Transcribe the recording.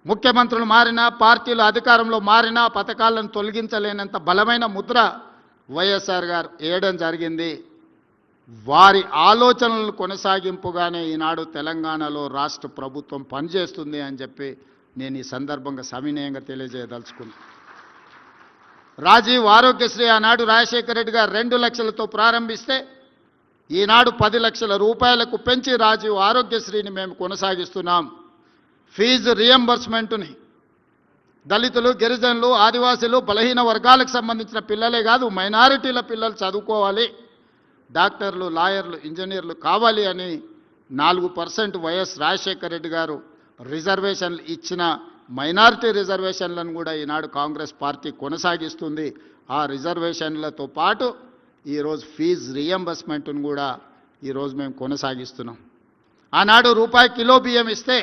ముఖ్యమంత్రులు మారినా, పార్టీలు అధికారంలో మారినా పథకాలను తొలగించలేనంత బలమైన ముద్ర వైఎస్ఆర్ గారు వేయడం జరిగింది. వారి ఆలోచనలను కొనసాగింపుగానే ఈనాడు తెలంగాణలో రాష్ట్ర ప్రభుత్వం పనిచేస్తుంది అని చెప్పి నేను ఈ సందర్భంగా సవినయంగా తెలియజేయదలుచుకున్నాను. రాజీవ్ ఆరోగ్యశ్రీ ఆనాడు రాజశేఖర రెడ్డి గారు 2 లక్షలతో ప్రారంభిస్తే ఈనాడు 10 లక్షల రూపాయలకు పెంచి రాజీవ్ ఆరోగ్యశ్రీని మేము కొనసాగిస్తున్నాం. ఫీజు రియంబర్స్మెంట్ని దళితులు, గిరిజనులు, ఆదివాసీలు, బలహీన వర్గాలకు సంబంధించిన పిల్లలే కాదు, మైనారిటీల పిల్లలు చదువుకోవాలి, డాక్టర్లు, లాయర్లు, ఇంజనీర్లు కావాలి అని 4% వైఎస్ రాజశేఖర రెడ్డి గారు రిజర్వేషన్లు ఇచ్చిన మైనారిటీ రిజర్వేషన్లను కూడా ఈనాడు కాంగ్రెస్ పార్టీ కొనసాగిస్తుంది. ఆ రిజర్వేషన్లతో పాటు ఈరోజు ఫీజు రియంబర్స్మెంట్ను కూడా ఈరోజు మేము కొనసాగిస్తున్నాం. ఆనాడు రూపాయి కిలో బియ్యం ఇస్తే